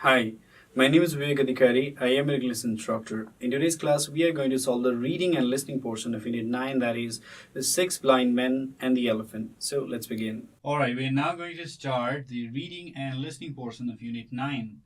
Hi, my name is Bibek Adhikari. I am a English instructor. In today's class, we are going to solve the reading and listening portion of Unit 9, that is, the six blind men and the elephant. So let's begin. Alright, we are now going to start the reading and listening portion of Unit 9.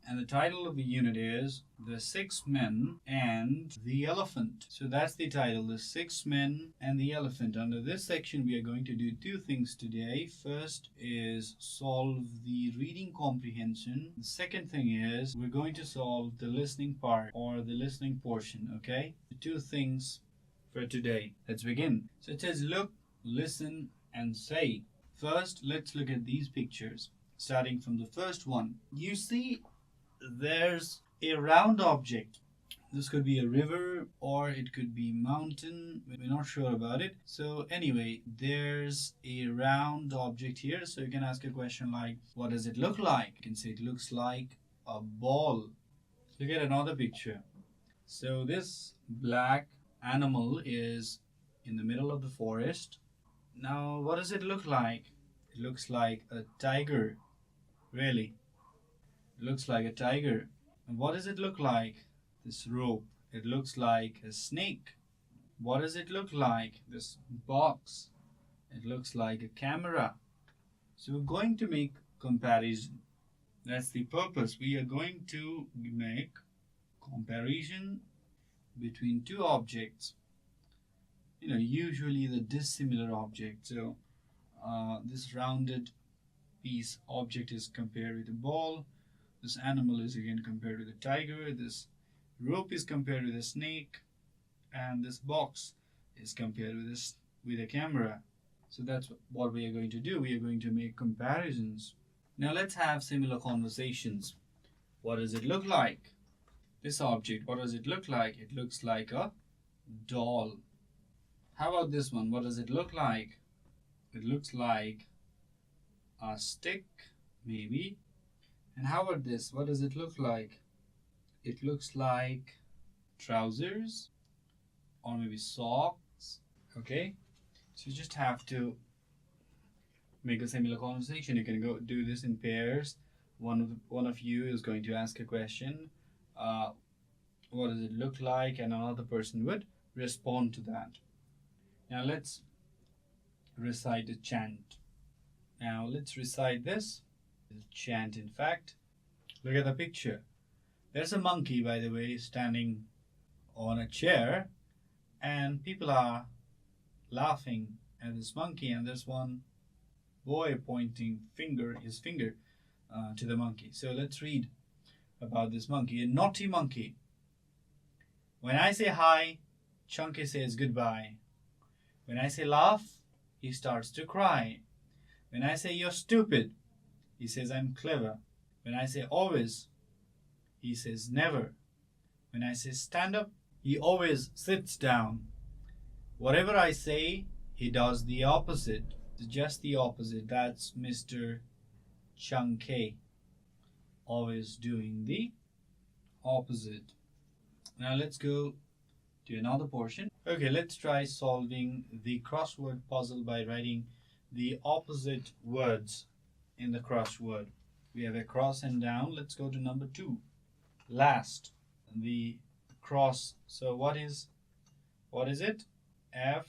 And the title of the unit is The Six Men and the Elephant. So that's the title, The Six Men and the Elephant. Under this section, we are going to do two things today. First is solve the reading comprehension. The second thing is we're going to solve the listening part or the listening portion, okay? The two things for today. Let's begin. So it says look, listen, and say. First, let's look at these pictures. Starting from the first one. You see there's a round object. This could be a river or it could be mountain. We're not sure about it. So anyway, there's a round object here. So you can ask a question like, what does it look like? You can say it looks like a ball. Look at another picture. So this black animal is in the middle of the forest. Now, what does it look like? It looks like a tiger. Really? It looks like a tiger. And what does it look like? This rope. It looks like a snake. What does it look like? This box. It looks like a camera. So we're going to make comparison. That's the purpose. We are going to make comparison between two objects. Usually the dissimilar object. So this rounded piece object is compared with a ball. This animal is again compared with a tiger. This rope is compared with a snake. And this box is compared with a camera. So that's what we are going to do. We are going to make comparisons. Now let's have similar conversations. What does it look like? This object, what does it look like? It looks like a doll. How about this one? What does it look like? It looks like a stick, maybe. And how about this? What does it look like? It looks like trousers or maybe socks. Okay? So you just have to make a similar conversation. You can go do this in pairs. One of you is going to ask a question. What does it look like? And another person would respond to that. Now let's recite a chant. Now let's recite this. Chant, in fact. Look at the picture. There's a monkey, by the way, standing on a chair, and people are laughing at this monkey, and there's one boy pointing his finger to the monkey. So let's read about this monkey. A naughty monkey. When I say hi, Chunky says goodbye. When I say laugh, he starts to cry. When I say you're stupid, he says I'm clever. When I say always, he says never. When I say stand up, he always sits down. Whatever I say, he does the opposite. Just the opposite. That's Mr. Chunky. Always doing the opposite. Now let's go to another portion. Okay, let's try solving the crossword puzzle by writing the opposite words in the crossword. We have a cross and down. Let's go to number 2. Last. The cross. So what is it? F-I-R-S.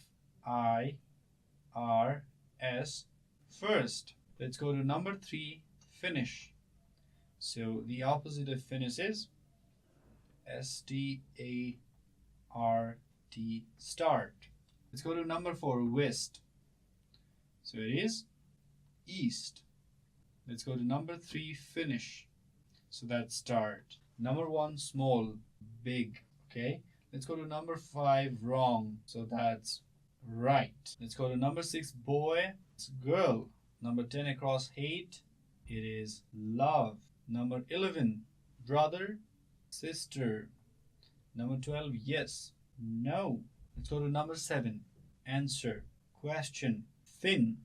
First. Let's go to number 3. Finish. So the opposite of finish is S-T-A-R-T. Start. Let's go to number 4. West. So it is east. Let's go to number 3, finish. So that's start. Number 1, small, big. Okay. Let's go to number 5, wrong. So that's right. Let's go to number 6, boy. It's girl. Number 10, across hate. It is love. Number 11, brother, sister. Number 12, yes, no. Let's go to number 7, answer, question. Thin,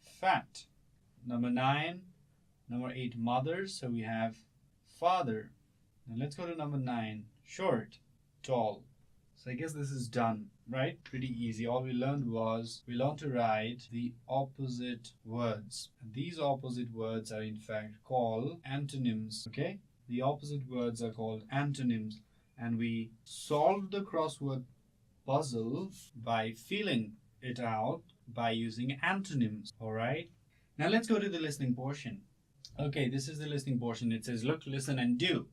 fat. Number 9, number 8, mother. So we have father. Now let's go to number 9, short, tall. So I guess this is done, right? Pretty easy. All we learned was we learned to write the opposite words. And these opposite words are in fact called antonyms, okay? The opposite words are called antonyms. And we solved the crossword puzzle by filling it out by using antonyms, all right? Now let's go to the listening portion. Okay, this is the listening portion. It says, look, listen, and do.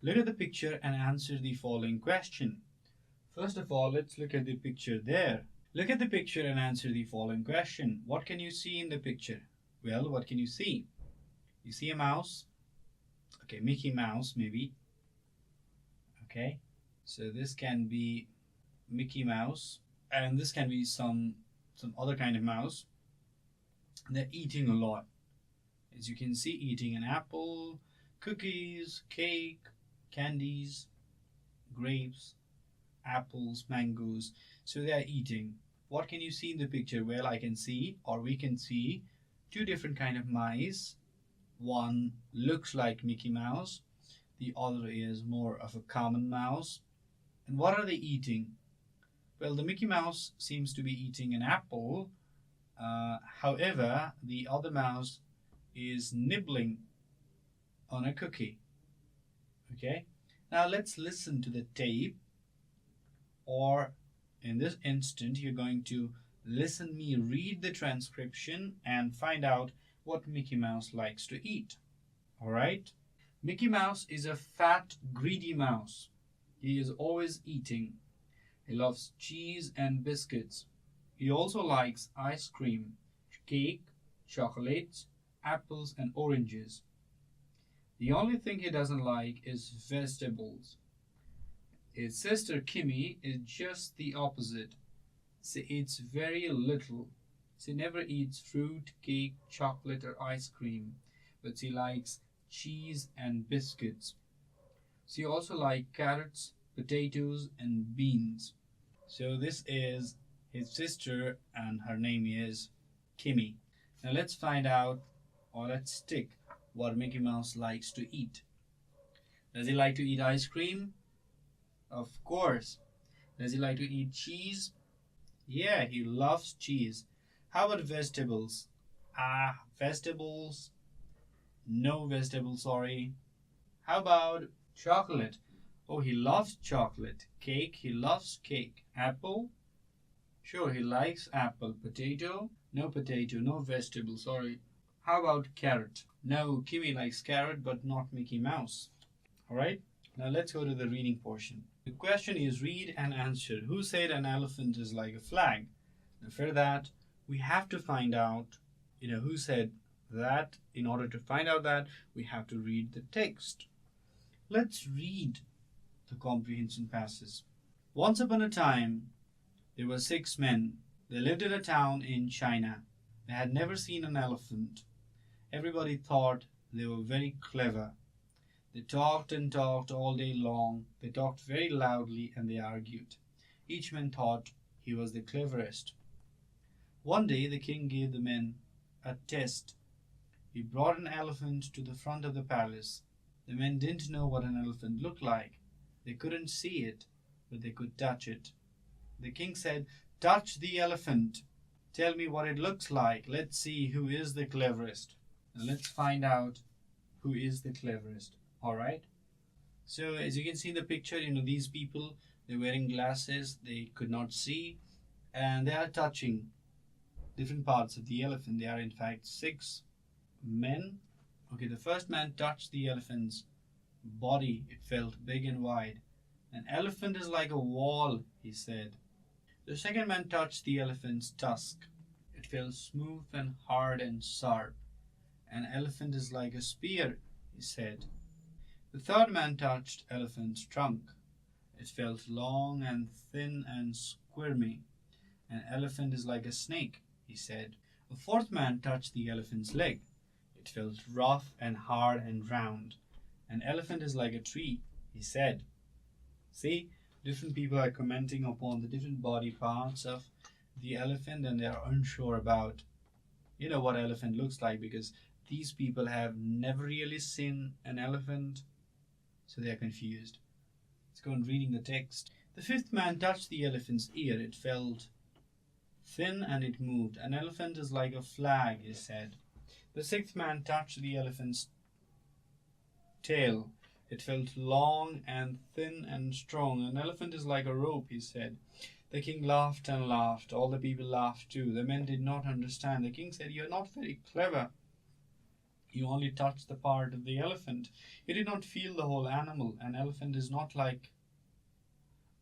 Look at the picture and answer the following question. First of all, let's look at the picture there. Look at the picture and answer the following question. What can you see in the picture? Well, what can you see? You see a mouse? Okay, Mickey Mouse, maybe. Okay, so this can be Mickey Mouse, and this can be some other kind of mouse. They're eating a lot. As you can see, eating an apple, cookies, cake, candies, grapes, apples, mangoes. So they are eating. What can you see in the picture? Well, I can see, or we can see, two different kind of mice. One looks like Mickey Mouse. The other is more of a common mouse. And what are they eating? Well, the Mickey Mouse seems to be eating an apple. However, the other mouse is nibbling on a cookie. Okay? Now let's listen to the tape, or in this instant you're going to listen me read the transcription and find out what Mickey Mouse likes to eat. Alright? Mickey Mouse is a fat, greedy mouse. He is always eating. He loves cheese and biscuits. He also likes ice cream, cake, chocolates, apples and oranges. The only thing he doesn't like is vegetables. His sister Kimmy is just the opposite. She eats very little. She never eats fruit, cake, chocolate or ice cream, but she likes cheese and biscuits. She also likes carrots, potatoes and beans. So this is his sister and her name is Kimmy. Now let's find out, or let's tick what Mickey Mouse likes to eat. Does he like to eat ice cream? Of course. Does he like to eat cheese? Yeah, he loves cheese. How about vegetables? Vegetables? No vegetables, sorry. How about chocolate? Oh, he loves chocolate. Cake, he loves cake. Apple? Sure, he likes apple. Potato? No potato, no vegetable, sorry. How about carrot? No, Kimmy likes carrot, but not Mickey Mouse. Alright, now let's go to the reading portion. The question is read and answer. Who said an elephant is like a flag? Now for that, we have to find out, who said that. In order to find out that, we have to read the text. Let's read the comprehension passes. Once upon a time, there were 6 men. They lived in a town in China. They had never seen an elephant. Everybody thought they were very clever. They talked and talked all day long. They talked very loudly and they argued. Each man thought he was the cleverest. One day the king gave the men a test. He brought an elephant to the front of the palace. The men didn't know what an elephant looked like. They couldn't see it, but they could touch it. The king said, "Touch the elephant. Tell me what it looks like. Let's see who is the cleverest." Now let's find out who is the cleverest. Alright? So as you can see in the picture, these people, they're wearing glasses. They could not see. And they are touching different parts of the elephant. They are in fact 6 men. Okay, the first man touched the elephant's body. It felt big and wide. "An elephant is like a wall," he said. The second man touched the elephant's tusk. It felt smooth and hard and sharp. "An elephant is like a spear," he said. The third man touched elephant's trunk. It felt long and thin and squirmy. "An elephant is like a snake," he said. The fourth man touched the elephant's leg. It felt rough and hard and round. "An elephant is like a tree," he said. See, different people are commenting upon the different body parts of the elephant and they are unsure about, what elephant looks like, because these people have never really seen an elephant, so they are confused. Let's go on reading the text. The fifth man touched the elephant's ear. It felt thin and it moved. An elephant is like a flag, he said. The sixth man touched the elephant's tail. It felt long and thin and strong. An elephant is like a rope, he said. The king laughed and laughed. All the people laughed too. The men did not understand. The king said, "You are not very clever. You only touched the part of the elephant. You did not feel the whole animal. An elephant is not like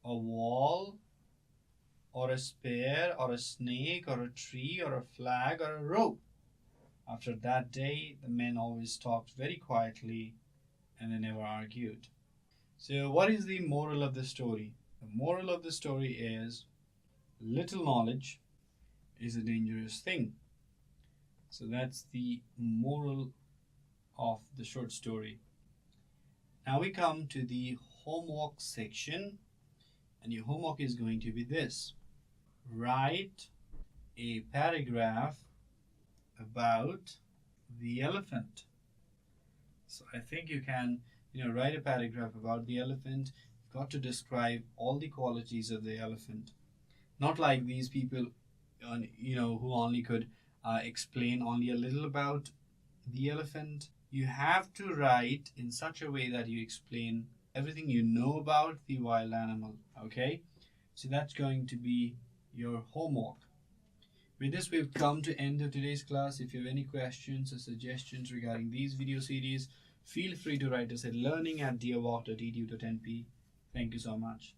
a wall or a spear or a snake or a tree or a flag or a rope." After that day, the men always talked very quietly and they never argued. So, what is the moral of the story? The moral of the story is little knowledge is a dangerous thing. So, that's the moral of the short story. Now we come to the homework section, and your homework is going to be this: write a paragraph about the elephant. So I think you can write a paragraph about the elephant. You've got to describe all the qualities of the elephant, not like these people who only could explain only a little about the elephant. You have to write in such a way that you explain everything you know about the wild animal. Okay, so that's going to be your homework. With this, we've come to end of today's class. If you have any questions or suggestions regarding these video series, feel free to write us at learning@deerwalk.edu.np. Thank you so much.